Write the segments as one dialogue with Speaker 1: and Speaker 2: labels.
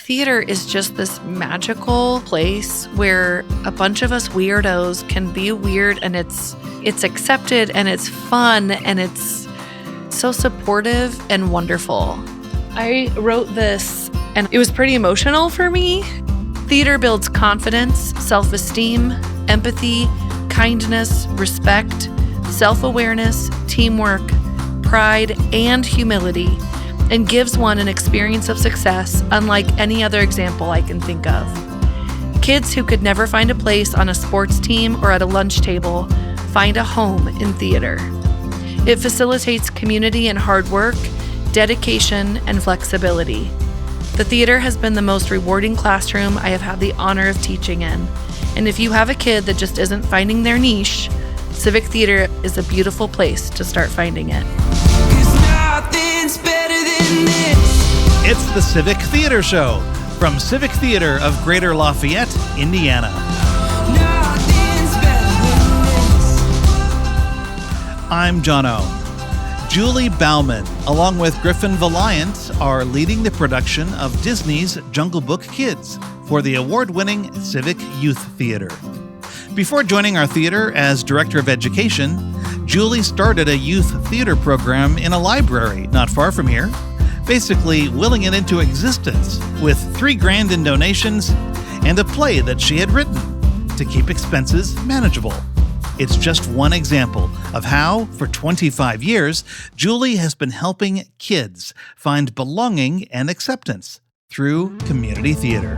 Speaker 1: Theater is just this magical place where a bunch of us weirdos can be weird, and it's accepted, and it's fun, and it's so supportive and wonderful. I wrote this and it was pretty emotional for me. Theater builds confidence, self-esteem, empathy, kindness, respect, self-awareness, teamwork, pride, and humility, and gives one an experience of success unlike any other example I can think of. Kids who could never find a place on a sports team or at a lunch table find a home in theater. It facilitates community and hard work, dedication, and flexibility. The theater has been the most rewarding classroom I have had the honor of teaching in. And if you have a kid that just isn't finding their niche, Civic Theater is a beautiful place to start finding it.
Speaker 2: It's the Civic Theater Show from Civic Theater of Greater Lafayette, Indiana. I'm Jono. Julie Baumann, along with Griffin Valiant, are leading the production of Disney's Jungle Book Kids for the award-winning Civic Youth Theater. Before joining our theater as Director of Education, Julie started a youth theater program in a library not far from here, basically willing it into existence with $3,000 in donations and a play that she had written to keep expenses manageable. It's just one example of how, for 25 years, Julie has been helping kids find belonging and acceptance through community theater.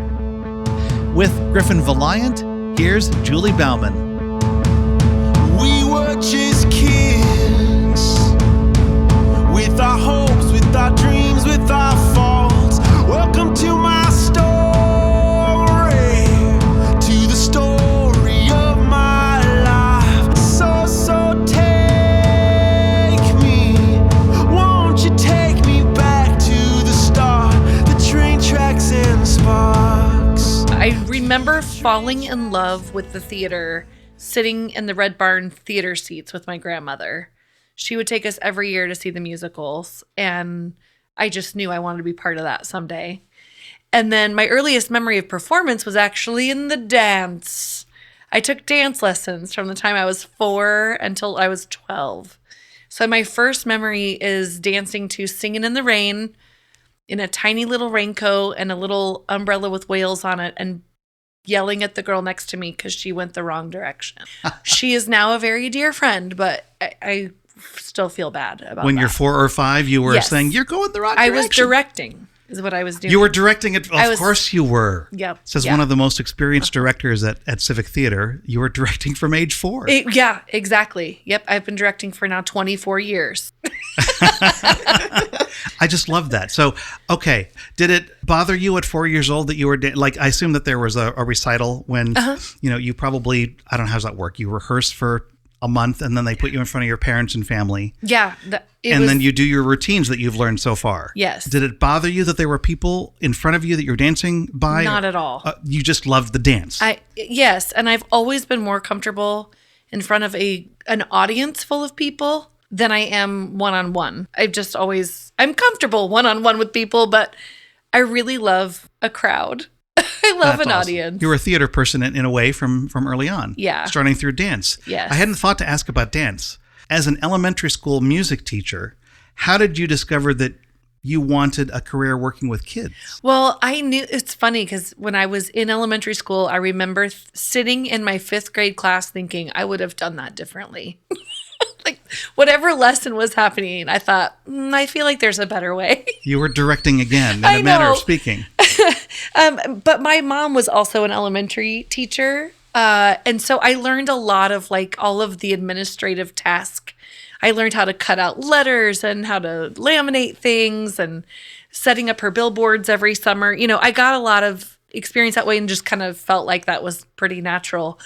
Speaker 2: With Griffin Valiant, here's Julie Baumann.
Speaker 3: We were just kids, with our hopes, with our dreams, with our faults. Welcome to my story, to the story of my life. So take me, won't you take me back to the start, the train tracks and the sparks.
Speaker 1: I remember falling in love with the theater, sitting in the Red Barn theater seats with my grandmother. She would take us every year to see the musicals, and I just knew I wanted to be part of that someday. And then my earliest memory of performance was actually in the dance. I took dance lessons from the time I was 4 until I was 12. So my first memory is dancing to Singin' in the Rain in a tiny little raincoat and a little umbrella with whales on it, and yelling at the girl next to me because she went the wrong direction. She is now a very dear friend, but I still feel bad about
Speaker 2: When
Speaker 1: that.
Speaker 2: you're 4 or 5, you were saying, you're going the wrong direction.
Speaker 1: I was directing, is what I was doing.
Speaker 2: You were directing it. Of course you were.
Speaker 1: Yep.
Speaker 2: Says one of the most experienced directors at Civic Theater. You were directing from age 4.
Speaker 1: Yeah, exactly. Yep. I've been directing for now 24 years.
Speaker 2: I just love that. So, okay. Did it bother you at 4 years old that you were, I assume that there was a recital when, you probably, I don't know, how does that work? You rehearse for a month and then they put you in front of your parents and family.
Speaker 1: Yeah.
Speaker 2: Then you do your routines that you've learned so far.
Speaker 1: Yes.
Speaker 2: Did it bother you that there were people in front of you that you're dancing by?
Speaker 1: Not at all.
Speaker 2: You just loved the dance.
Speaker 1: Yes. And I've always been more comfortable in front of an audience full of people than I am one-on-one. I'm comfortable one-on-one with people, but I really love a crowd. I love
Speaker 2: That's
Speaker 1: an
Speaker 2: awesome.
Speaker 1: audience.
Speaker 2: You were a theater person in a way from early on.
Speaker 1: Yeah.
Speaker 2: Starting through dance.
Speaker 1: Yes.
Speaker 2: I hadn't thought to ask about dance. As an elementary school music teacher, how did you discover that you wanted a career working with kids?
Speaker 1: Well, I knew, it's funny because when I was in elementary school, I remember sitting in my 5th grade class thinking I would have done that differently. Like whatever lesson was happening, I thought, I feel like there's a better way.
Speaker 2: You were directing again in a manner of speaking.
Speaker 1: But my mom was also an elementary teacher. And so I learned a lot of like all of the administrative tasks. I learned how to cut out letters and how to laminate things and setting up her billboards every summer. I got a lot of experience that way and just kind of felt like that was pretty natural.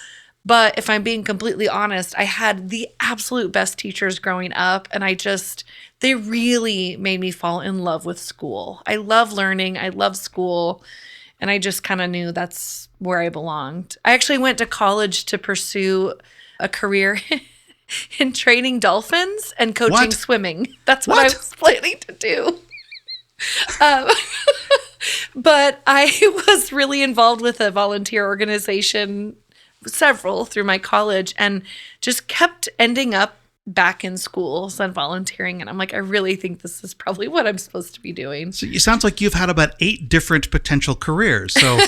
Speaker 1: But if I'm being completely honest, I had the absolute best teachers growing up, and they really made me fall in love with school. I love learning. I love school, and I just kind of knew that's where I belonged. I actually went to college to pursue a career in training dolphins and coaching swimming. That's what I was planning to do. But I was really involved with a volunteer organization, several through my college, and just kept ending up back in schools and volunteering. And I'm like, I really think this is probably what I'm supposed to be doing.
Speaker 2: So it sounds like you've had about 8 different potential careers. So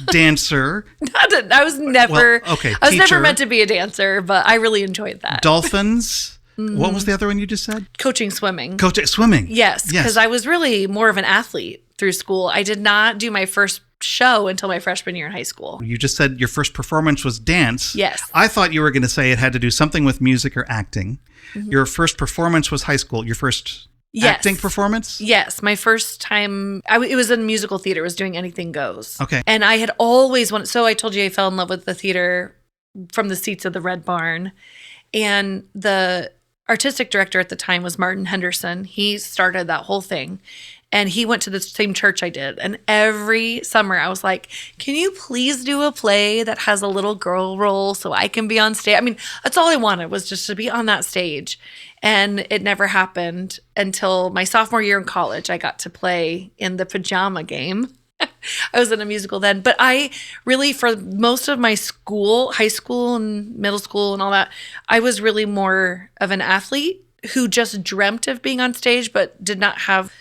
Speaker 2: dancer.
Speaker 1: I was never,
Speaker 2: teacher,
Speaker 1: never meant to be a dancer, but I really enjoyed that.
Speaker 2: Dolphins. What was the other one you just said?
Speaker 1: Coaching swimming.
Speaker 2: Swimming.
Speaker 1: Yes, because I was really more of an athlete through school. I did not do my first show until my freshman year in high school.
Speaker 2: You just said your first performance was dance.
Speaker 1: Yes.
Speaker 2: I thought you were going to say it had to do something with music or acting. Your first performance was high school. Your first acting performance?
Speaker 1: Yes. My first time, it was in musical theater. It was doing Anything Goes.
Speaker 2: Okay.
Speaker 1: And I had always wanted, so I told you I fell in love with the theater from the seats of the Red Barn. And the artistic director at the time was Martin Henderson. He started that whole thing. And he went to the same church I did. And every summer I was like, can you please do a play that has a little girl role so I can be on stage? I mean, that's all I wanted, was just to be on that stage. And it never happened until my sophomore year in college. I got to play in the Pajama Game. I was in a musical then. But I really, for most of my school, high school and middle school and all that, I was really more of an athlete who just dreamt of being on stage but did not have...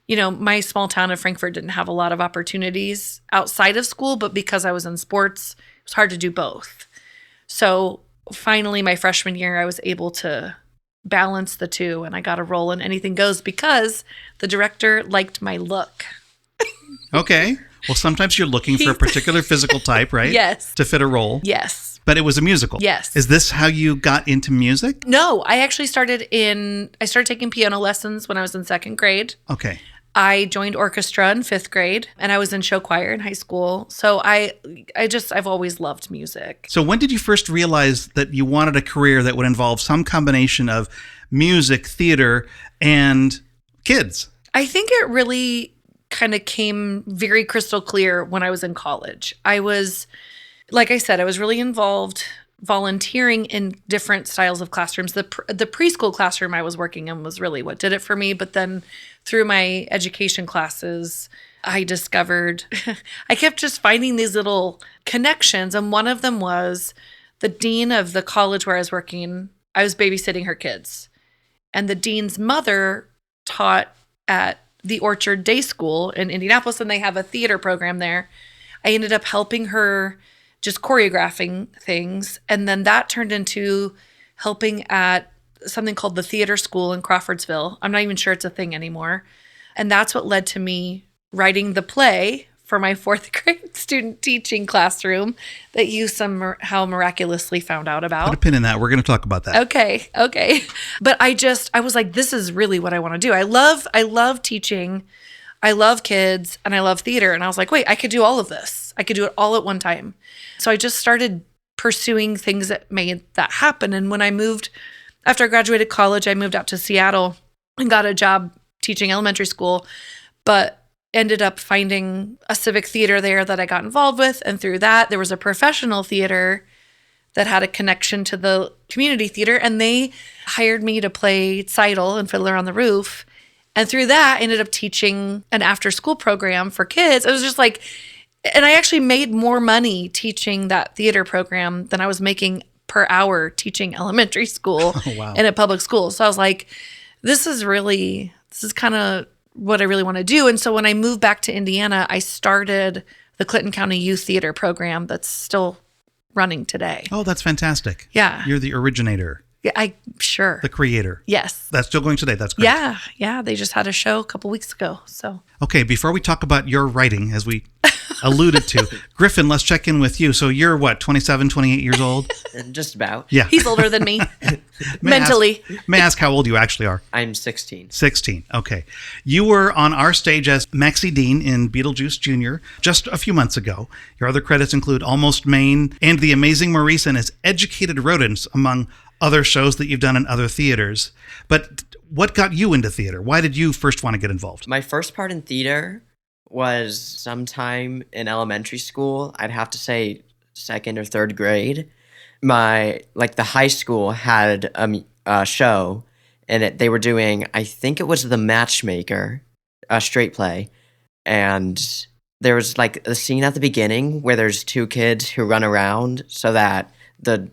Speaker 1: my small town of Frankfort didn't have a lot of opportunities outside of school, but because I was in sports, it was hard to do both. So finally, my freshman year, I was able to balance the two, and I got a role in Anything Goes because the director liked my look.
Speaker 2: Okay. Well, sometimes you're looking for a particular physical type, right?
Speaker 1: Yes.
Speaker 2: To fit a role.
Speaker 1: Yes.
Speaker 2: But it was a musical.
Speaker 1: Yes.
Speaker 2: Is this how you got into music?
Speaker 1: No, I actually started taking piano lessons when I was in 2nd grade.
Speaker 2: Okay.
Speaker 1: I joined orchestra in 5th grade, and I was in show choir in high school. So I've always loved music.
Speaker 2: So when did you first realize that you wanted a career that would involve some combination of music, theater, and kids?
Speaker 1: I think it really kind of came very crystal clear when I was in college. I was, like I said, I was really involved volunteering in different styles of classrooms. The preschool classroom I was working in was really what did it for me. But then through my education classes, I discovered I kept just finding these little connections. And one of them was the dean of the college where I was working. I was babysitting her kids. And the dean's mother taught at the Orchard Day School in Indianapolis, and they have a theater program there. I ended up helping her just choreographing things. And then that turned into helping at something called the Theater School in Crawfordsville. I'm not even sure it's a thing anymore. And that's what led to me writing the play for my 4th grade student teaching classroom that you somehow miraculously found out about.
Speaker 2: Put a pin in that. We're going to talk about that.
Speaker 1: Okay. But I was like, this is really what I want to do. I love teaching. I love kids and I love theater. And I was like, wait, I could do all of this. I could do it all at one time. So I just started pursuing things that made that happen. And when after I graduated college, I moved out to Seattle and got a job teaching elementary school, but ended up finding a civic theater there that I got involved with. And through that, there was a professional theater that had a connection to the community theater. And they hired me to play Seidel and Fiddler on the Roof. And through that, I ended up teaching an after-school program for kids. It was just like, and I actually made more money teaching that theater program than I was making per hour teaching elementary school in a public school. So I was like, this is kind of what I really want to do. And so when I moved back to Indiana, I started the Clinton County Youth Theater program that's still running today.
Speaker 2: Oh, that's fantastic.
Speaker 1: Yeah.
Speaker 2: You're the originator.
Speaker 1: Yeah, sure.
Speaker 2: The creator.
Speaker 1: Yes.
Speaker 2: That's still going today. That's great.
Speaker 1: Yeah. They just had a show a couple weeks ago. So.
Speaker 2: Okay, before we talk about your writing, as we alluded to, Griffin, let's check in with you. So you're what, 27, 28 years old?
Speaker 4: Just about.
Speaker 2: Yeah.
Speaker 1: He's older than me. Mentally.
Speaker 2: May I ask how old you actually are?
Speaker 4: I'm 16.
Speaker 2: 16. Okay. You were on our stage as Maxie Dean in Beetlejuice Jr. just a few months ago. Your other credits include Almost Maine and The Amazing Maurice as Educated Rodents, among other shows that you've done in other theaters. But what got you into theater? Why did you first want to get involved?
Speaker 4: My first part in theater was sometime in elementary school. I'd have to say 2nd or 3rd grade. The high school had a show, and they were doing, I think it was The Matchmaker, a straight play. And there was like a scene at the beginning where there's two kids who run around so that the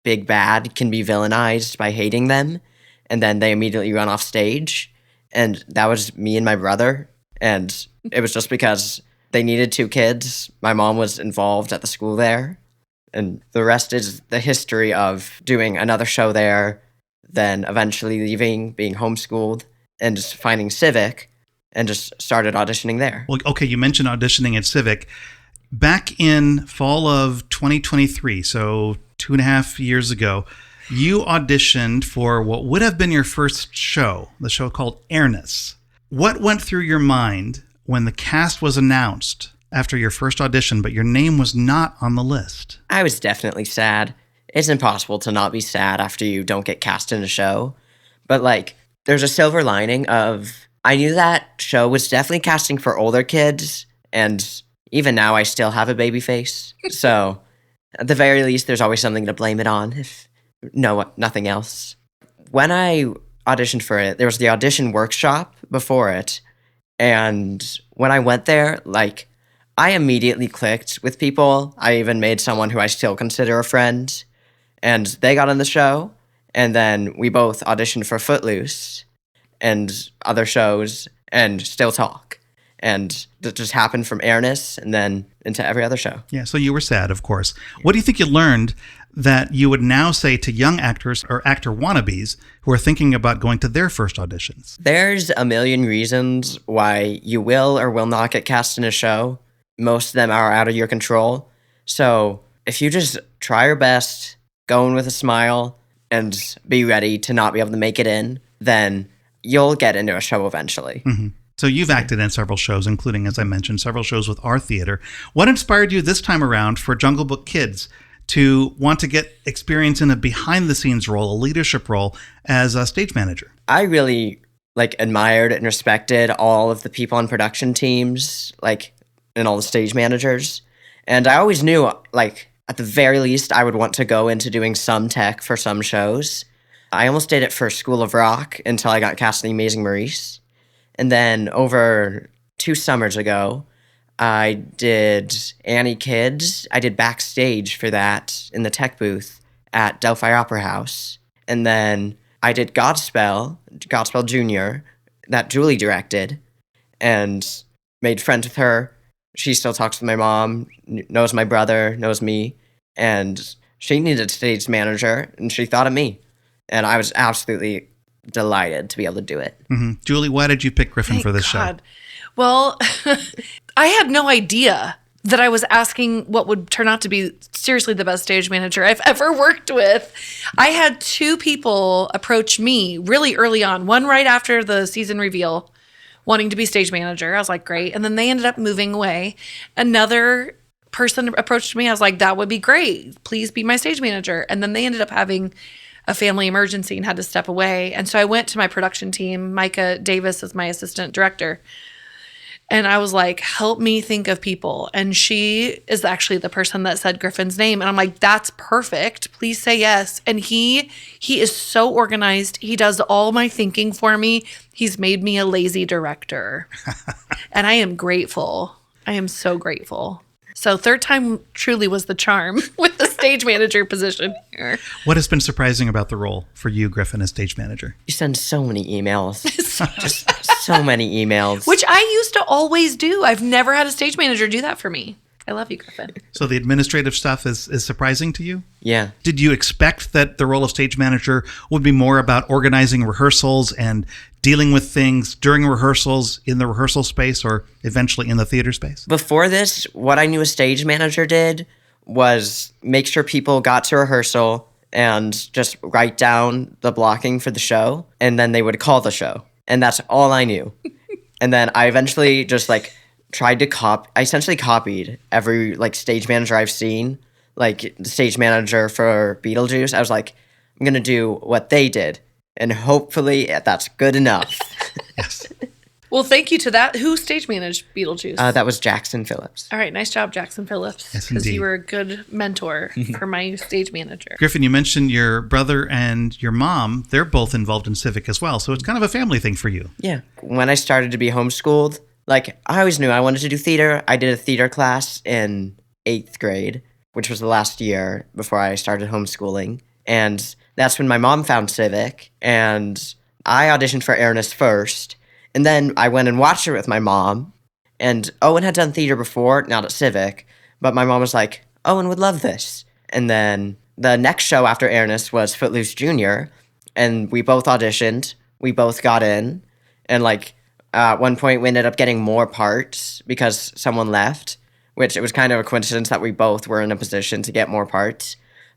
Speaker 4: big bad can be villainized by hating them. And then they immediately run off stage. And that was me and my brother. And it was just because they needed two kids. My mom was involved at the school there. And the rest is the history of doing another show there, then eventually leaving, being homeschooled, and just finding Civic, and just started auditioning there.
Speaker 2: Well, okay, you mentioned auditioning at Civic. Back in fall of 2023, so 2.5 years ago, you auditioned for what would have been your first show, the show called Airness. What went through your mind when the cast was announced after your first audition, but your name was not on the list?
Speaker 4: I was definitely sad. It's impossible to not be sad after you don't get cast in a show. But like, there's a silver lining of, I knew that show was definitely casting for older kids, and even now I still have a baby face. So at the very least, there's always something to blame it on, if nothing else. When I auditioned for it, there was the audition workshop before it. And when I went there, like, I immediately clicked with people. I even made someone who I still consider a friend. And they got on the show. And then we both auditioned for Footloose and other shows and Still Talk. And that just happened from Airness and then into every other show.
Speaker 2: Yeah, so you were sad, of course. What do you think you learned that you would now say to young actors or actor wannabes who are thinking about going to their first auditions?
Speaker 4: There's a million reasons why you will or will not get cast in a show. Most of them are out of your control. So if you just try your best, go in with a smile, and be ready to not be able to make it in, then you'll get into a show eventually.
Speaker 2: Mm-hmm. So you've acted in several shows, including, as I mentioned, several shows with our theater. What inspired you this time around for Jungle Book Kids to want to get experience in a behind-the-scenes role, a leadership role as a stage manager?
Speaker 4: I really admired and respected all of the people on production teams, and all the stage managers. And I always knew, at the very least, I would want to go into doing some tech for some shows. I almost did it for School of Rock until I got cast in The Amazing Maurice. And then over 2 summers ago, I did Annie Kids. I did backstage for that in the tech booth at Delphi Opera House. And then I did Godspell Jr., that Julie directed, and made friends with her. She still talks to my mom, knows my brother, knows me, and she needed a stage manager, and she thought of me. And I was absolutely delighted to be able to do it.
Speaker 2: Mm-hmm. Julie, why did you pick Griffin for this show?
Speaker 1: Well, I had no idea that I was asking what would turn out to be seriously the best stage manager I've ever worked with. I had 2 people approach me really early on, one right after the season reveal, wanting to be stage manager. I was like, great. And then they ended up moving away. Another person approached me. I was like, that would be great. Please be my stage manager. And then they ended up having a family emergency and had to step away. And so I went to my production team. Micah Davis is my assistant director. And I was like, help me think of people. And she is actually the person that said Griffin's name. And I'm like, that's perfect. Please say yes. And he is so organized. He does all my thinking for me. He's made me a lazy director. And I am grateful. I am so grateful. So third time truly was the charm with the stage manager position here.
Speaker 2: What has been surprising about the role for you, Griffin, as stage manager?
Speaker 4: You send so many emails. Just so many emails.
Speaker 1: Which I used to always do. I've never had a stage manager do that for me. I love you, Griffin.
Speaker 2: So the administrative stuff is surprising to you?
Speaker 4: Yeah.
Speaker 2: Did you expect that the role of stage manager would be more about organizing rehearsals and dealing with things during rehearsals in the rehearsal space or eventually in the theater space?
Speaker 4: Before this, what I knew a stage manager did was make sure people got to rehearsal and just write down the blocking for the show, and then they would call the show. And that's all I knew. And then I eventually just tried to I essentially copied every stage manager I've seen, the stage manager for Beetlejuice. I was like, I'm going to do what they did. And hopefully that's good enough.
Speaker 2: Yes.
Speaker 1: Well, thank you to that. Who stage managed Beetlejuice?
Speaker 4: That was Jackson Phillips.
Speaker 1: All right. Nice job, Jackson Phillips.
Speaker 2: Yes,
Speaker 1: because
Speaker 2: indeed.
Speaker 1: you were a good mentor for my stage manager.
Speaker 2: Griffin, you mentioned your brother and your mom. They're both involved in Civic as well. So it's kind of a family thing for you.
Speaker 4: Yeah. When I started to be homeschooled, Like, I always knew I wanted to do theater. I did a theater class in 8th grade, which was the last year before I started homeschooling. And that's when my mom found Civic, and I auditioned for Ernest first. And then I went and watched it with my mom. And Owen had done theater before, not at Civic, but my mom was like, Owen would love this. And then the next show after Ernest was Footloose Jr., and we both auditioned. We both got in. And, like, at one point, we ended up getting more parts because someone left, which it was kind of a coincidence that we both were in a position to get more parts.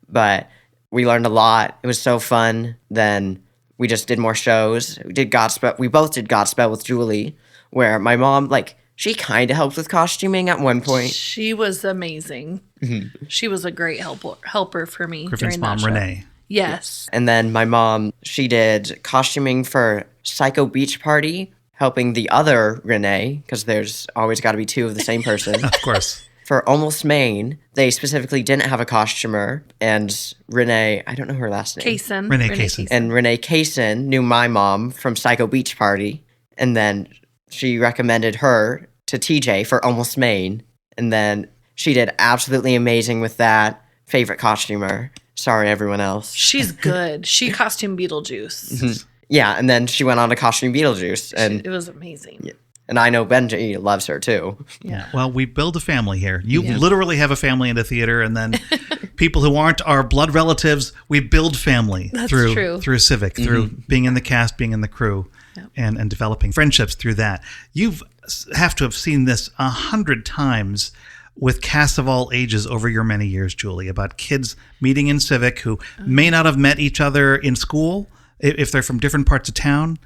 Speaker 4: But we learned a lot. It was so fun. Then we just did more shows. We did Godspell. We both did Godspell with Julie, where my mom, like, she kind of helped with costuming at one point.
Speaker 1: She was amazing. She was a great helper for me.
Speaker 2: Griffin's
Speaker 1: during
Speaker 2: mom,
Speaker 1: that show.
Speaker 2: Renee.
Speaker 1: Yes.
Speaker 4: And then my mom, she did costuming for Psycho Beach Party, helping the other Renee, because there's always got to be two of the same person.
Speaker 2: Of course.
Speaker 4: For Almost Maine, they specifically didn't have a costumer, and Renee, I don't know her last name.
Speaker 1: Kaysen.
Speaker 2: Renee Kaysen.
Speaker 4: And Renee Kaysen knew my mom from Psycho Beach Party, and then she recommended her to TJ for Almost Maine, and then she did absolutely amazing with that. Favorite costumer. Sorry, everyone else.
Speaker 1: She's good. She costumed Beetlejuice.
Speaker 4: Yeah, and then she went on to costume Beetlejuice, and
Speaker 1: It was amazing.
Speaker 4: and I know Benji loves her too.
Speaker 1: Yeah.
Speaker 2: Well, we build a family here. You literally have a family in the theater, and then people who aren't our blood relatives, we build family
Speaker 1: true.
Speaker 2: through Civic, through being in the cast, being in the crew, and developing friendships through that. You have to have seen this 100 times with casts of all ages over your many years, Julie, about kids meeting in Civic who may not have met each other in school if they're from different parts of town,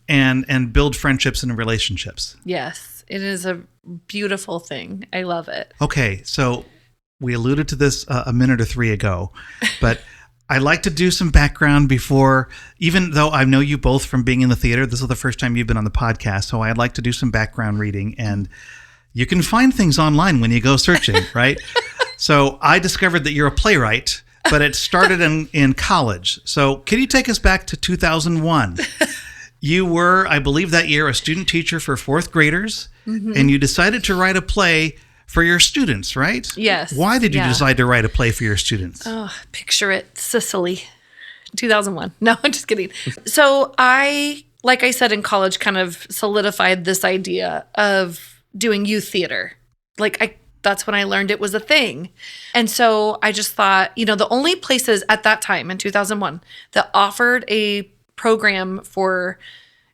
Speaker 2: and build friendships and relationships.
Speaker 1: Yes. It is a beautiful thing. I love it.
Speaker 2: Okay, so we alluded to this a minute or three ago, but I like to do some background before, even though I know you both from being in the theater. This is the first time you've been on the podcast, so I'd like to do some background reading, and you can find things online when you go searching, right? So I discovered that you're a playwright, but it started in college. So can you take us back to 2001? You were, I believe that year, a student teacher for fourth graders, and you decided to write a play for your students, right?
Speaker 1: Yes.
Speaker 2: Why did you decide to write a play for your students?
Speaker 1: Oh, picture it. Sicily, 2001. No, I'm just kidding. So I, like I said, in college kind of solidified this idea of doing youth theater. That's when I learned it was a thing. And so I just thought, the only places at that time in 2001 that offered a program for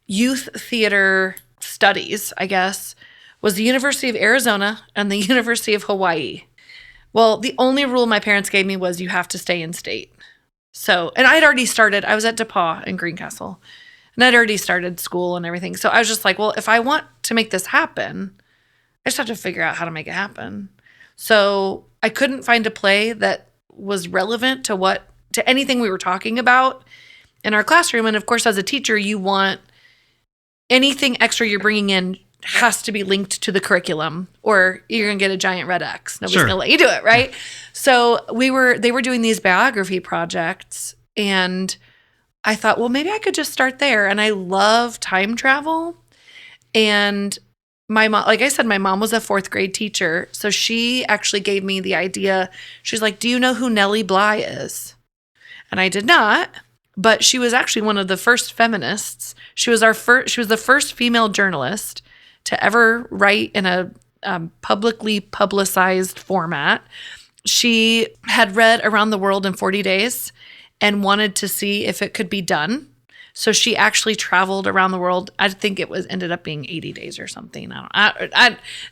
Speaker 1: youth theater studies, I guess, was the University of Arizona and the University of Hawaii. Well, the only rule my parents gave me was you have to stay in state. So, and I had already started, I was at DePauw in Greencastle, and I'd already started school and everything. So I was just like, well, if I want to make this happen, I just have to figure out how to make it happen. So I couldn't find a play that was relevant to anything we were talking about in our classroom. And of course, as a teacher, you want anything extra you're bringing in has to be linked to the curriculum, or you're going to get a giant red X. Nobody's going to let you do it, right? So they were doing these biography projects, and I thought, well, maybe I could just start there. And I love time travel. And my mom, like I said, my mom was a fourth grade teacher. So she actually gave me the idea. She's like, do you know who Nellie Bly is? And I did not, but she was actually one of the first feminists. She was the first female journalist to ever write in a publicly publicized format. She had read Around the World in 40 Days and wanted to see if it could be done. So she actually traveled around the world. I think ended up being 80 days or something. But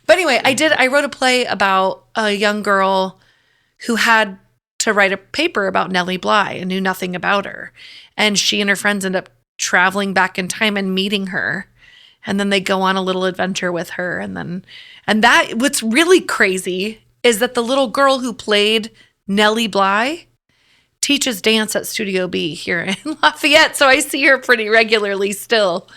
Speaker 1: anyway, I wrote a play about a young girl who had to write a paper about Nellie Bly and knew nothing about her. And she and her friends end up traveling back in time and meeting her. And then they go on a little adventure with her. And what's really crazy is that the little girl who played Nellie Bly teaches dance at Studio B here in Lafayette. So I see her pretty regularly still.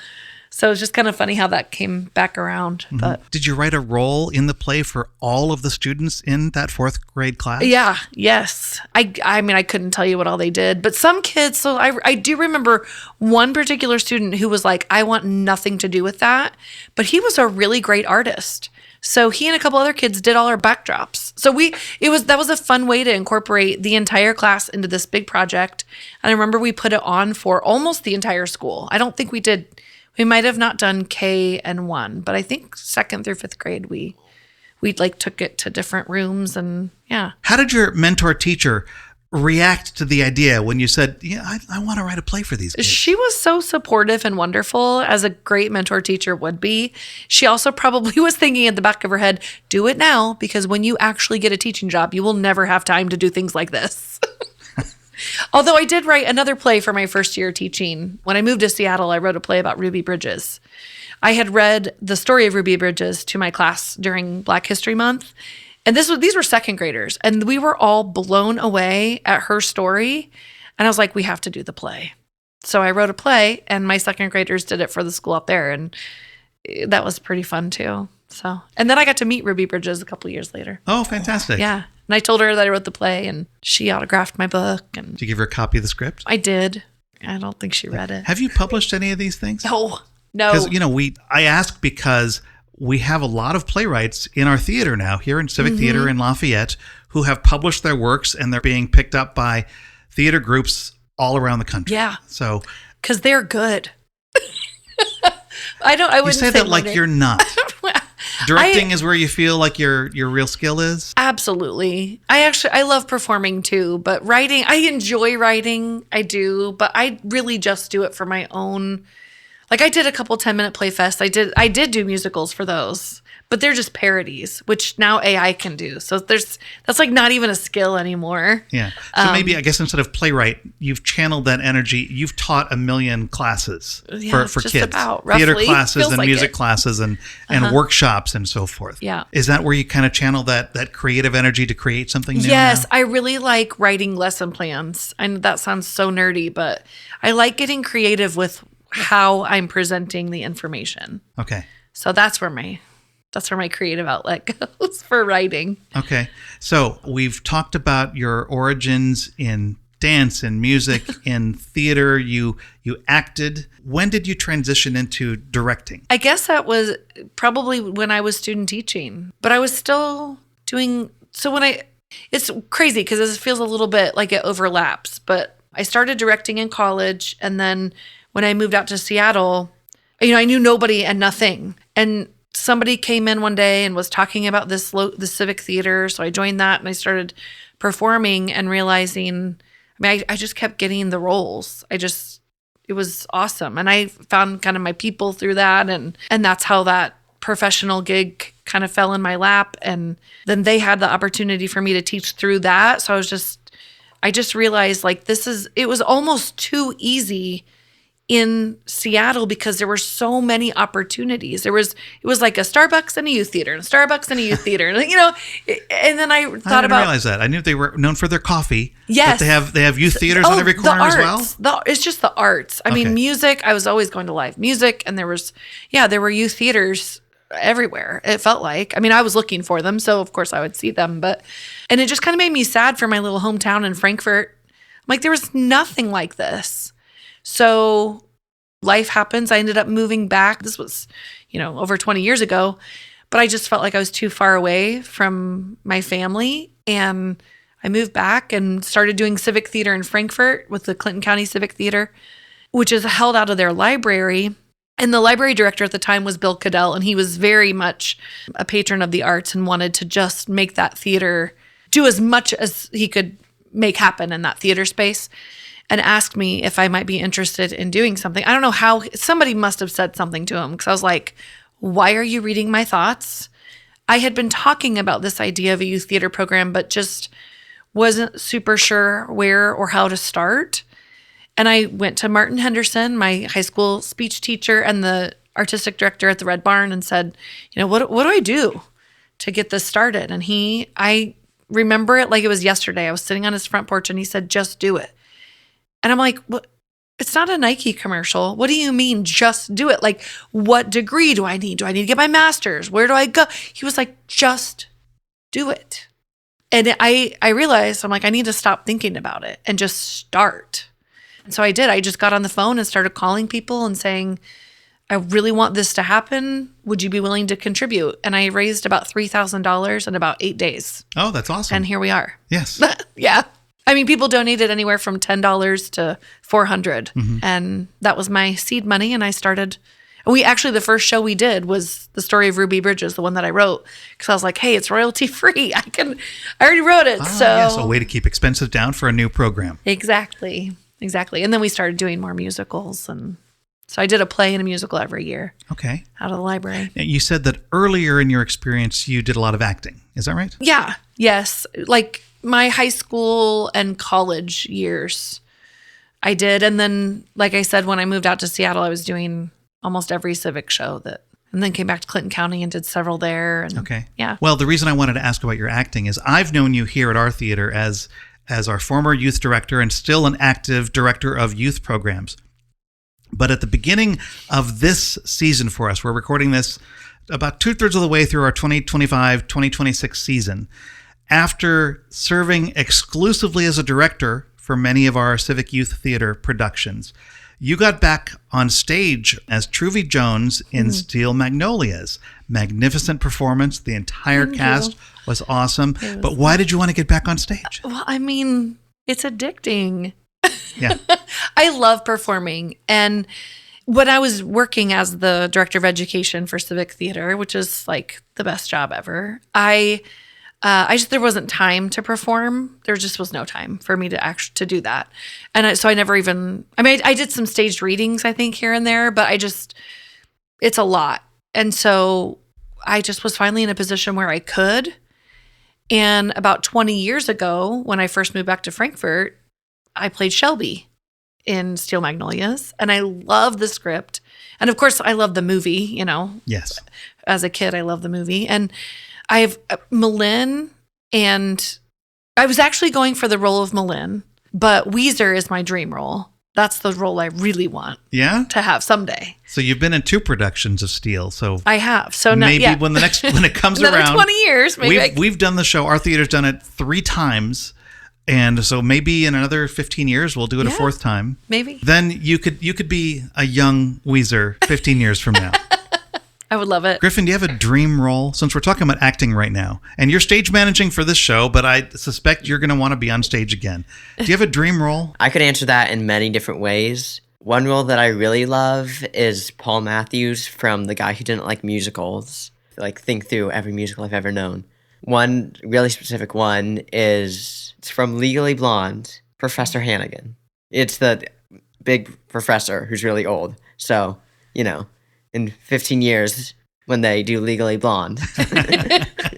Speaker 1: So it's just kind of funny how that came back around. But
Speaker 2: Did you write a role in the play for all of the students in that fourth grade class?
Speaker 1: yeah, yes. I mean, I couldn't tell you what all they did, but some kids, so I do remember one particular student who was like, I want nothing to do with that, but he was a really great artist. So he and a couple other kids did all our backdrops. So that was a fun way to incorporate the entire class into this big project. And I remember we put it on for almost the entire school. I don't think we might have not done K and 1, but I think 2nd through 5th grade, we like took it to different rooms and yeah.
Speaker 2: How did your mentor teacher react to the idea when you said, yeah, I want to write a play for these kids?
Speaker 1: She was so supportive and wonderful, as a great mentor teacher would be. She also probably was thinking at the back of her head, do it now, because when you actually get a teaching job, you will never have time to do things like this. Although I did write another play for my first year teaching. When I moved to Seattle, I wrote a play about Ruby Bridges. I had read the story of Ruby Bridges to my class during Black History Month. And these were 2nd graders. And we were all blown away at her story. And I was like, we have to do the play. So I wrote a play, and my 2nd graders did it for the school up there. And that was pretty fun too. So, and then I got to meet Ruby Bridges a couple years later.
Speaker 2: Oh, fantastic.
Speaker 1: Yeah. And I told her that I wrote the play, and she autographed my book. And
Speaker 2: Did you give her a copy of the script?
Speaker 1: I did. I don't think she read it.
Speaker 2: Have you published any of these things?
Speaker 1: No.
Speaker 2: Because, I ask because we have a lot of playwrights in our theater now, here in Civic Theater in Lafayette, who have published their works, and they're being picked up by theater groups all around the country.
Speaker 1: Yeah.
Speaker 2: So,
Speaker 1: because they're good. I wouldn't
Speaker 2: you say that like you're not. Directing is where you feel like your real skill is?
Speaker 1: Absolutely. I love performing too, but writing, I enjoy writing. I do, but I really just do it for my own. Like I did a couple 10-minute play fests. I did do musicals for those, but they're just parodies, which now AI can do. So that's like not even a skill anymore.
Speaker 2: Yeah. So maybe, I guess, instead of playwright, you've channeled that energy. You've taught a million classes for
Speaker 1: just
Speaker 2: kids.
Speaker 1: about,
Speaker 2: theater
Speaker 1: roughly.
Speaker 2: classes
Speaker 1: Feels
Speaker 2: and
Speaker 1: like
Speaker 2: music
Speaker 1: it.
Speaker 2: classes and workshops and so forth.
Speaker 1: Yeah.
Speaker 2: Is that where you kind of channel that creative energy to create something new?
Speaker 1: Yes,
Speaker 2: now?
Speaker 1: I really like writing lesson plans. I know that sounds so nerdy, but I like getting creative with how I'm presenting the information.
Speaker 2: Okay.
Speaker 1: So that's where my creative outlet goes for writing.
Speaker 2: Okay. So we've talked about your origins in dance and music, in theater. You acted. When did you transition into directing?
Speaker 1: I guess that was probably when I was student teaching, but I was still doing, it's crazy because it feels a little bit like it overlaps, but I started directing in college, and then when I moved out to Seattle, I knew nobody and nothing. And somebody came in one day and was talking about the Civic Theater. So I joined that, and I started performing and realizing, I just kept getting the roles. It was awesome. And I found kind of my people through that. And that's how that professional gig kind of fell in my lap. And then they had the opportunity for me to teach through that. So I just realized like it was almost too easy in Seattle because there were so many opportunities. It was like a Starbucks and a youth theater, and a Starbucks and a youth theater, and and then I thought
Speaker 2: I didn't realize that. I knew they were known for their coffee.
Speaker 1: Yes,
Speaker 2: but they have youth theaters on every corner as well.
Speaker 1: It's just the arts. I mean, music. I was always going to live music, and there were youth theaters everywhere. It felt like. I was looking for them, so of course I would see them. And it just kind of made me sad for my little hometown in Frankfurt. Like there was nothing like this. So life happens. I ended up moving back. This was, over 20 years ago, but I just felt like I was too far away from my family. And I moved back and started doing civic theater in Frankfurt with the Clinton County Civic Theater, which is held out of their library. And the library director at the time was Bill Cadell, and he was very much a patron of the arts and wanted to just make that theater do as much as he could make happen in that theater space, and asked me if I might be interested in doing something. I don't know how, somebody must have said something to him, because I was like, why are you reading my thoughts? I had been talking about this idea of a youth theater program, but just wasn't super sure where or how to start. And I went to Martin Henderson, my high school speech teacher and the artistic director at the Red Barn, and said, what do I do to get this started? And I remember it like it was yesterday. I was sitting on his front porch and he said, just do it. And I'm like, what? It's not a Nike commercial. What do you mean, just do it? Like, what degree do I need? Do I need to get my master's? Where do I go? He was like, just do it. And I realized, I'm like, I need to stop thinking about it and just start. And so I did. I just got on the phone and started calling people and saying, I really want this to happen. Would you be willing to contribute? And I raised about $3,000 in about 8 days.
Speaker 2: Oh, that's awesome.
Speaker 1: And here we are.
Speaker 2: Yes.
Speaker 1: Yeah. I mean, people donated anywhere from $10 to $400. And that was my seed money. And I started, the first show we did was the story of Ruby Bridges, the one that I wrote. Because I was like, hey, it's royalty free. I already wrote it.
Speaker 2: Yes, a way to keep expenses down for a new program.
Speaker 1: Exactly. And then we started doing more musicals. And so I did a play and a musical every year.
Speaker 2: Okay.
Speaker 1: Out of the library.
Speaker 2: Now, you said that earlier in your experience, you did a lot of acting. Is that right?
Speaker 1: Yeah. Yes. Like my high school and college years, I did. And then, like I said, when I moved out to Seattle, I was doing almost every civic show and then came back to Clinton County and did several there. And,
Speaker 2: okay.
Speaker 1: Yeah.
Speaker 2: Well, the reason I wanted to ask about your acting is I've known you here at our theater as our former youth director and still an active director of youth programs. But at the beginning of this season for us, we're recording this about 2/3 of the way through our 2025-2026 season. After serving exclusively as a director for many of our civic youth theater productions, you got back on stage as Truvy Jones in Steel Magnolias. Magnificent performance. The entire cast was awesome. But why did you want to get back on stage?
Speaker 1: Well, I mean, it's addicting.
Speaker 2: Yeah.
Speaker 1: I love performing. And when I was working as the director of education for civic theater, which is like the best job ever, there wasn't time to perform. There just was no time for me to do that. And so I never even, I did some staged readings, I think, here and there, but it's a lot. And so I just was finally in a position where I could. And about 20 years ago, when I first moved back to Frankfurt, I played Shelby in Steel Magnolias, and I love the script. And of course, I love the movie,
Speaker 2: Yes.
Speaker 1: As a kid, I love the movie. And I have Malin, and I was actually going for the role of Malin, but Weezer is my dream role. That's the role I really want to have someday.
Speaker 2: So you've been in 2 productions of Steel. So
Speaker 1: I have. So now,
Speaker 2: maybe when it comes
Speaker 1: another
Speaker 2: around,
Speaker 1: 20 years, maybe
Speaker 2: we've done the show. Our theater's done it 3 times. And so maybe in another 15 years, we'll do it a 4th time.
Speaker 1: Maybe.
Speaker 2: Then you could be a young Weezer 15 years from now.
Speaker 1: I would love it.
Speaker 2: Griffin, do you have a dream role? Since we're talking about acting right now, and you're stage managing for this show, but I suspect you're going to want to be on stage again. Do you have a dream role?
Speaker 4: I could answer that in many different ways. One role that I really love is Paul Matthews from The Guy Who Didn't Like Musicals. Like, think through every musical I've ever known. One really specific one it's from Legally Blonde, Professor Hannigan. It's the big professor who's really old. So, in 15 years when they do Legally Blonde.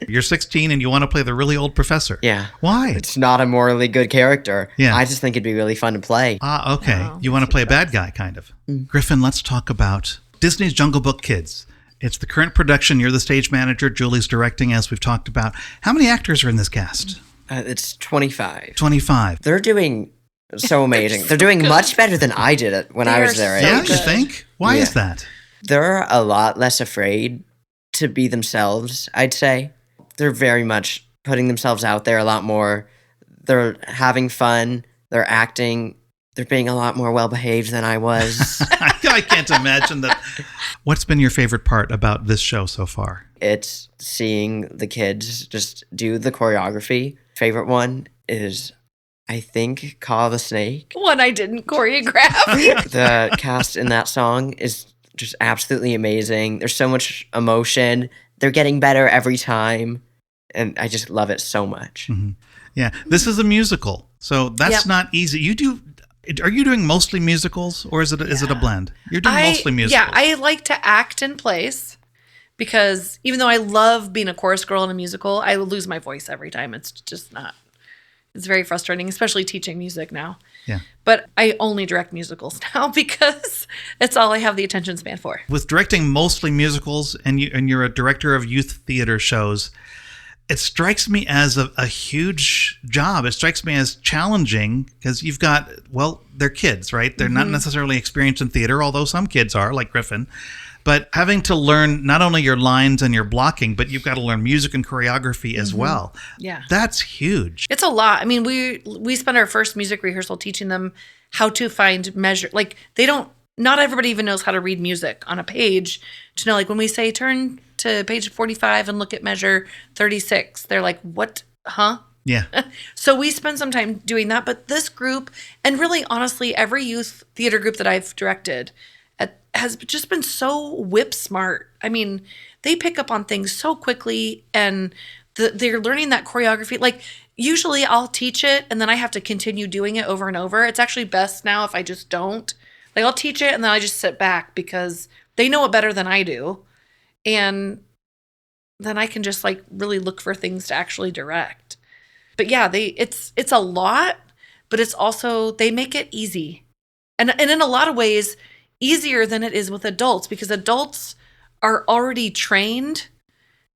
Speaker 2: You're 16 and you want to play the really old professor.
Speaker 4: Yeah.
Speaker 2: Why?
Speaker 4: It's not a morally good character.
Speaker 2: Yeah.
Speaker 4: I just think it'd be really fun to play.
Speaker 2: Okay.
Speaker 1: Oh,
Speaker 2: you want to play a bad guy, kind of. Griffin, let's talk about Disney's Jungle Book Kids. It's the current production. You're the stage manager. Julie's directing, as we've talked about. How many actors are in this cast?
Speaker 4: It's 25.
Speaker 2: 25.
Speaker 4: They're doing so amazing. They're doing much better than I did it when I was their age.
Speaker 2: Yeah, you think? Why is that?
Speaker 4: They're a lot less afraid to be themselves, I'd say. They're very much putting themselves out there a lot more. They're having fun. They're acting. They're being a lot more well-behaved than I was.
Speaker 2: I can't imagine that. What's been your favorite part about this show so far?
Speaker 4: It's seeing the kids just do the choreography. Favorite one is, I think, Call the Snake.
Speaker 1: One I didn't choreograph.
Speaker 4: The cast in that song is just absolutely amazing. There's so much emotion. They're getting better every time. And I just love it so much.
Speaker 2: Mm-hmm. Yeah. This is a musical. So that's not easy. Are you doing mostly musicals or is it a blend? You're doing mostly musicals.
Speaker 1: Yeah, I like to act in plays because even though I love being a chorus girl in a musical, I lose my voice every time. It's just not. It's very frustrating, especially teaching music now.
Speaker 2: Yeah.
Speaker 1: But I only direct musicals now because it's all I have the attention span for.
Speaker 2: With directing mostly musicals and you're a director of youth theater shows, it strikes me as a huge job. It strikes me as challenging because you've got, well, they're kids, right? They're not necessarily experienced in theater, although some kids are, like Griffin. But having to learn not only your lines and your blocking, but you've got to learn music and choreography as well.
Speaker 1: Yeah.
Speaker 2: That's huge.
Speaker 1: It's a lot. I mean, we spent our first music rehearsal teaching them how to find measure. Like not everybody even knows how to read music on a page to know, like when we say turn to page 45 and look at measure 36, they're like, what? Huh?
Speaker 2: Yeah.
Speaker 1: So we spend some time doing that. But this group, and really honestly, every youth theater group that I've directed has just been so whip smart. I mean, they pick up on things so quickly, and they're learning that choreography. Like usually I'll teach it and then I have to continue doing it over and over. It's actually best now if I just don't. Like I'll teach it and then I just sit back because they know it better than I do. And then I can just like really look for things to actually direct. But yeah, it's a lot, but it's also, they make it easy. And in a lot of ways, easier than it is with adults, because adults are already trained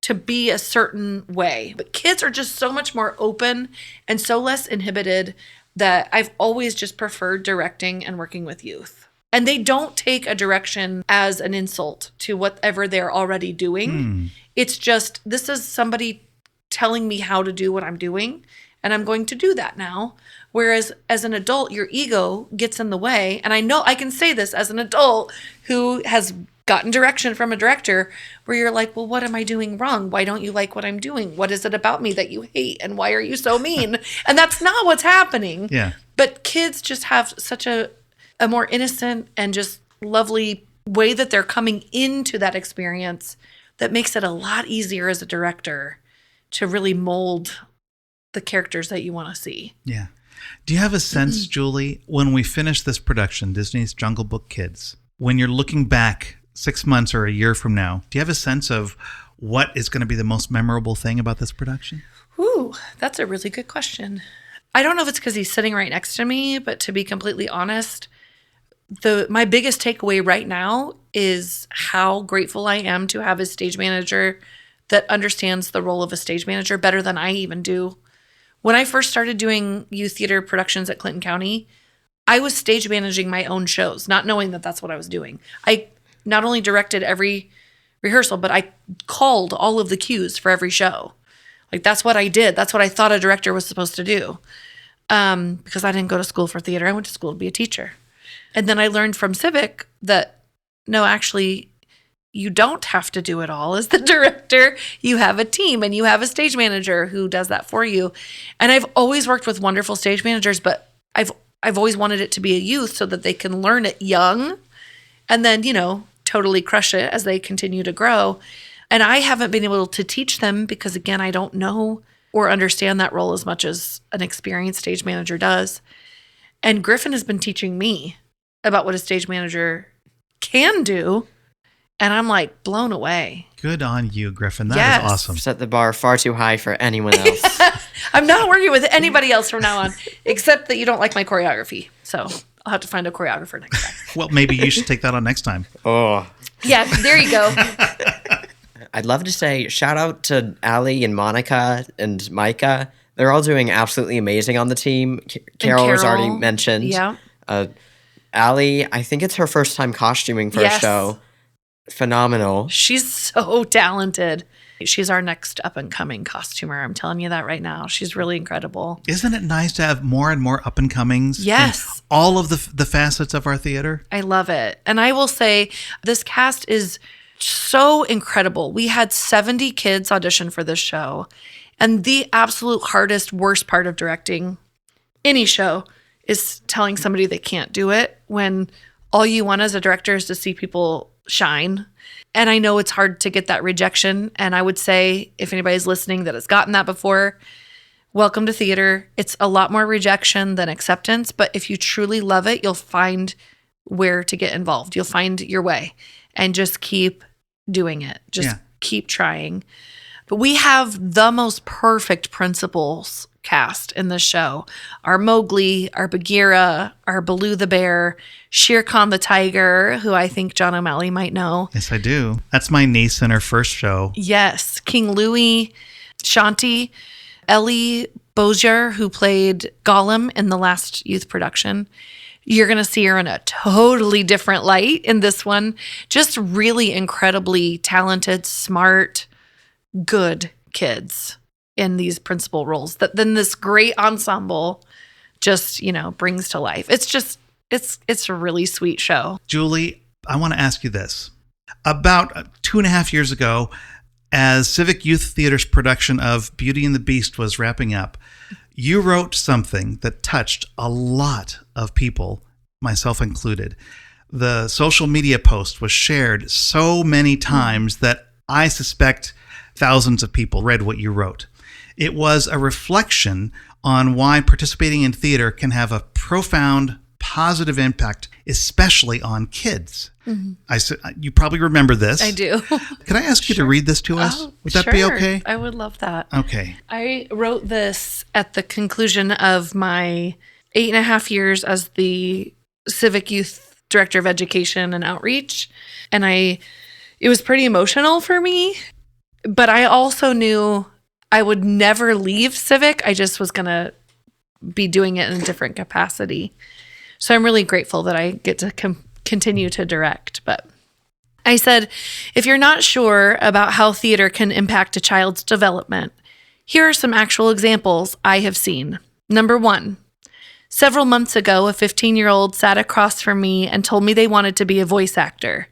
Speaker 1: to be a certain way. But kids are just so much more open and so less inhibited that I've always just preferred directing and working with youth. And they don't take a direction as an insult to whatever they're already doing. It's just, this is somebody telling me how to do what I'm doing, and I'm going to do that now. Whereas as an adult, your ego gets in the way. And I know I can say this as an adult who has gotten direction from a director where you're like, well, what am I doing wrong? Why don't you like what I'm doing? What is it about me that you hate? And why are you so mean? And that's not what's happening.
Speaker 2: Yeah.
Speaker 1: But kids just have such a more innocent and just lovely way that they're coming into that experience that makes it a lot easier as a director to really mold the characters that you want to see.
Speaker 2: Yeah. Do you have a sense, Julie, when we finish this production, Disney's Jungle Book Kids, when you're looking back 6 months or a year from now, do you have a sense of what is going to be the most memorable thing about this production?
Speaker 1: Ooh, that's a really good question. I don't know if it's because he's sitting right next to me, but to be completely honest, my biggest takeaway right now is how grateful I am to have a stage manager that understands the role of a stage manager better than I even do. When I first started doing youth theater productions at Clinton County, I was stage managing my own shows, not knowing that that's what I was doing. I not only directed every rehearsal, but I called all of the cues for every show. Like that's what I did. That's what I thought a director was supposed to do. Because I didn't go to school for theater. I went to school to be a teacher. And then I learned from Civic that no, actually, you don't have to do it all as the director. You have a team and you have a stage manager who does that for you. And I've always worked with wonderful stage managers, but I've always wanted it to be a youth so that they can learn it young and then, totally crush it as they continue to grow. And I haven't been able to teach them because, again, I don't know or understand that role as much as an experienced stage manager does. And Griffin has been teaching me about what a stage manager can do. And I'm like blown away.
Speaker 2: Good on you, Griffin. That is awesome.
Speaker 4: Set the bar far too high for anyone else.
Speaker 1: I'm not working with anybody else from now on, except that you don't like my choreography. So I'll have to find a choreographer next time.
Speaker 2: Well, maybe you should take that on next time.
Speaker 4: Oh.
Speaker 1: Yeah, there you go.
Speaker 4: I'd love to say shout out to Allie and Monica and Micah. They're all doing absolutely amazing on the team. Carol was already mentioned.
Speaker 1: Yeah.
Speaker 4: Allie, I think it's her first time costuming for a show. Phenomenal.
Speaker 1: She's so talented. She's our next up and coming costumer. I'm telling you that right now. She's really incredible.
Speaker 2: Isn't it nice to have more and more up and comings?
Speaker 1: Yes.
Speaker 2: All of the facets of our theater.
Speaker 1: I love it. And I will say this cast is so incredible. We had 70 kids audition for this show. And the absolute hardest, worst part of directing any show is telling somebody they can't do it when all you want as a director is to see people shine. And I know it's hard to get that rejection. And I would say, if anybody's listening that has gotten that before, welcome to theater. It's a lot more rejection than acceptance. But if you truly love it, you'll find where to get involved. You'll find your way and just keep doing it. Just keep trying. But we have the most perfect principals cast in this show. Our Mowgli, our Bagheera, our Baloo the bear, Shere Khan the tiger, who I think John O'Malley might know.
Speaker 2: Yes, I do. That's my niece in her first show.
Speaker 1: Yes, King Louie. Shanti, Ellie Bozier, who played Gollum in the last youth production. You're going to see her in a totally different light in this one. Just really incredibly talented, smart, good kids in these principal roles that then this great ensemble just, brings to life. It's a really sweet show.
Speaker 2: Julie, I want to ask you this. About 2.5 years ago, as Civic Youth Theater's production of Beauty and the Beast was wrapping up, you wrote something that touched a lot of people, myself included. The social media post was shared so many times that I suspect thousands of people read what you wrote. It was a reflection on why participating in theater can have a profound, positive impact, especially on kids. Mm-hmm. You probably remember this.
Speaker 1: I do.
Speaker 2: Can I ask you to read this to us? Would that be okay?
Speaker 1: I would love that.
Speaker 2: Okay.
Speaker 1: I wrote this at the conclusion of my 8.5 years as the Civic Youth Director of Education and Outreach. And it was pretty emotional for me, but I also knew I would never leave Civic. I just was going to be doing it in a different capacity. So I'm really grateful that I get to continue to direct. But I said, if you're not sure about how theater can impact a child's development, here are some actual examples I have seen. Number 1, several months ago, a 15-year-old sat across from me and told me they wanted to be a voice actor.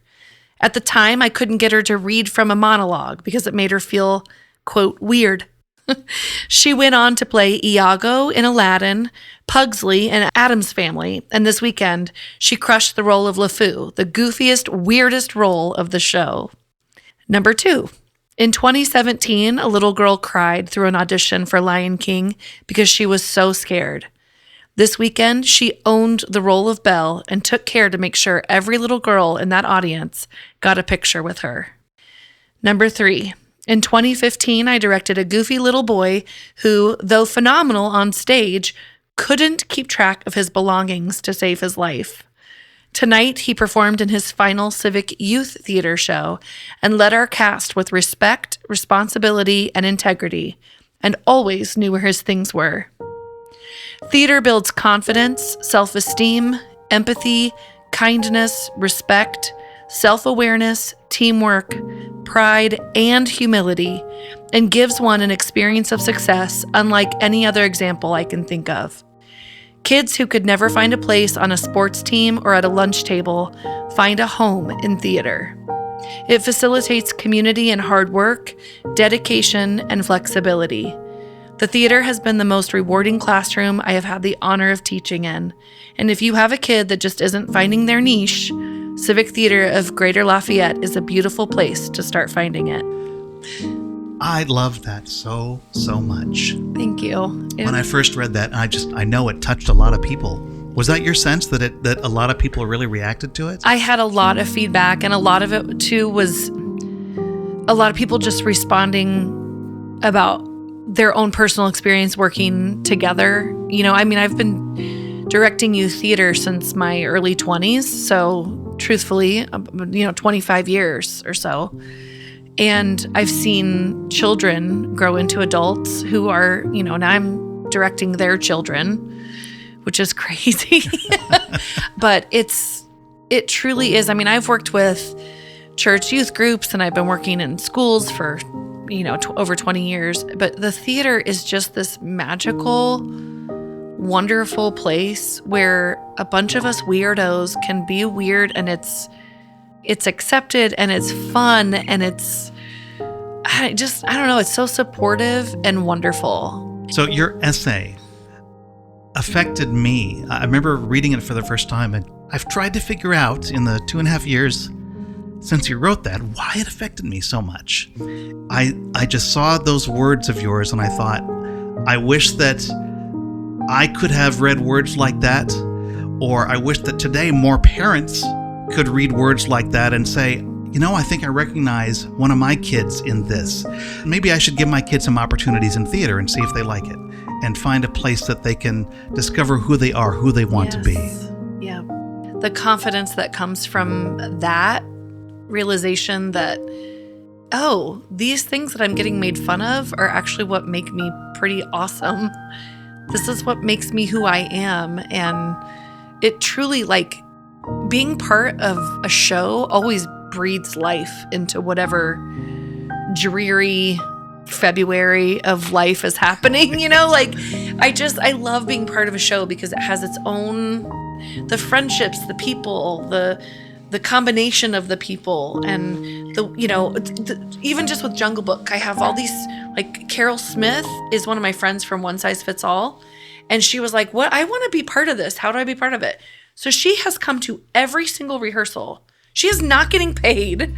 Speaker 1: At the time, I couldn't get her to read from a monologue because it made her feel, quote, weird. She went on to play Iago in Aladdin, Pugsley in Addams Family, and this weekend, she crushed the role of LeFou, the goofiest, weirdest role of the show. Number 2, in 2017, a little girl cried through an audition for Lion King because she was so scared. This weekend, she owned the role of Belle and took care to make sure every little girl in that audience got a picture with her. Number 3, in 2015, I directed a goofy little boy who, though phenomenal on stage, couldn't keep track of his belongings to save his life. Tonight, he performed in his final Civic Youth Theater show and led our cast with respect, responsibility, and integrity, and always knew where his things were. Theater builds confidence, self-esteem, empathy, kindness, respect, self-awareness, teamwork, pride, and humility, and gives one an experience of success unlike any other example I can think of. Kids who could never find a place on a sports team or at a lunch table find a home in theater. It facilitates community and hard work, dedication, and flexibility. The theater has been the most rewarding classroom I have had the honor of teaching in, and if you have a kid that just isn't finding their niche, Civic Theater of Greater Lafayette is a beautiful place to start finding it.
Speaker 2: I love that so much.
Speaker 1: Thank you.
Speaker 2: When I first read that, I know it touched a lot of people. Was that your sense that a lot of people really reacted to it?
Speaker 1: I had a lot of feedback, and a lot of it too was a lot of people just responding about their own personal experience working together. I've been directing youth theater since my early 20s, so truthfully, 25 years or so. And I've seen children grow into adults who are, now I'm directing their children, which is crazy. But it truly is. I've worked with church youth groups and I've been working in schools for, over 20 years. But the theater is just this magical, wonderful place where a bunch of us weirdos can be weird, and it's accepted, and it's fun, and I don't know, it's so supportive and wonderful.
Speaker 2: So your essay affected me. I remember reading it for the first time, and I've tried to figure out in the 2.5 years since you wrote that why it affected me so much. I just saw those words of yours and I thought, I wish that I could have read words like that, or I wish that today more parents could read words like that and say, I think I recognize one of my kids in this. Maybe I should give my kids some opportunities in theater and see if they like it, and find a place that they can discover who they are, who they want to be.
Speaker 1: Yeah. The confidence that comes from that realization that oh, these things that I'm getting made fun of are actually what make me pretty awesome. This is what makes me who I am. And it truly, like, being part of a show always breathes life into whatever dreary February of life is happening, like I love being part of a show because it has its own, the friendships, the people, the combination of the people, and even just with Jungle Book, I have all these, like, Carol Smith is one of my friends from One Size Fits All, and she was like, what, I want to be part of this. How do I be part of it? So she has come to every single rehearsal. She is not getting paid,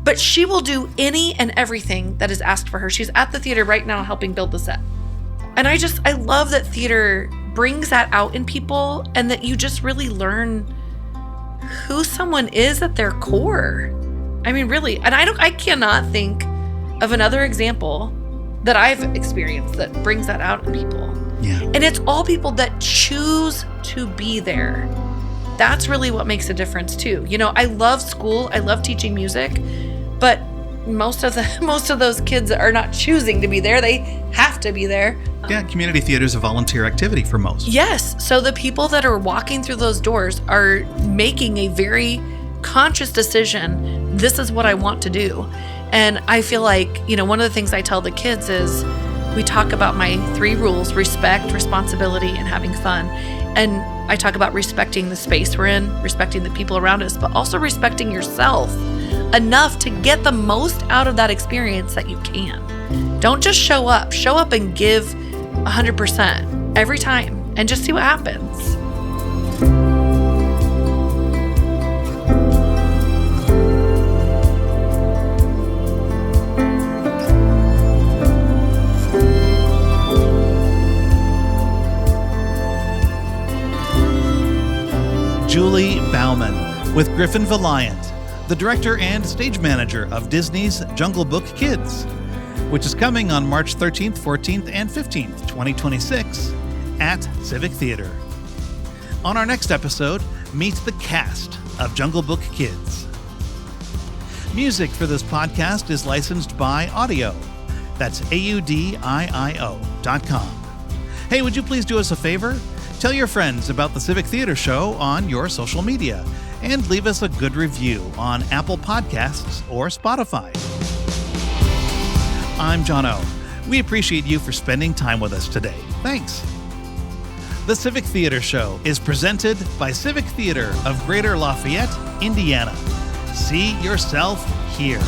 Speaker 1: but she will do any and everything that is asked for her. She's at the theater right now helping build the set. And I love that theater brings that out in people, and that you just really learn who someone is at their core. I mean, really. And I cannot think of another example that I've experienced that brings that out in people.
Speaker 2: Yeah.
Speaker 1: And it's all people that choose to be there. That's really what makes a difference too. I love school. I love teaching music, but most of those kids are not choosing to be there. They have to be there.
Speaker 2: Yeah, community theater is a volunteer activity for most.
Speaker 1: Yes. So the people that are walking through those doors are making a very conscious decision. This is what I want to do. And I feel like, one of the things I tell the kids is we talk about my 3 rules: respect, responsibility, and having fun. And I talk about respecting the space we're in, respecting the people around us, but also respecting yourself enough to get the most out of that experience that you can. Don't just show up and give 100% every time and just see what happens.
Speaker 2: Julie Baumann with Griffin Valiant, the director and stage manager of Disney's Jungle Book Kids, which is coming on March 13th, 14th, and 15th, 2026 at Civic Theater. On our next episode, meet the cast of Jungle Book Kids. Music for this podcast is licensed by Audio. That's AUDIIO.com. Hey, would you please do us a favor? Tell your friends about the Civic Theater Show on your social media, and leave us a good review on Apple Podcasts or Spotify. I'm John O. We appreciate you for spending time with us today. Thanks. The Civic Theater Show is presented by Civic Theater of Greater Lafayette, Indiana. See yourself here.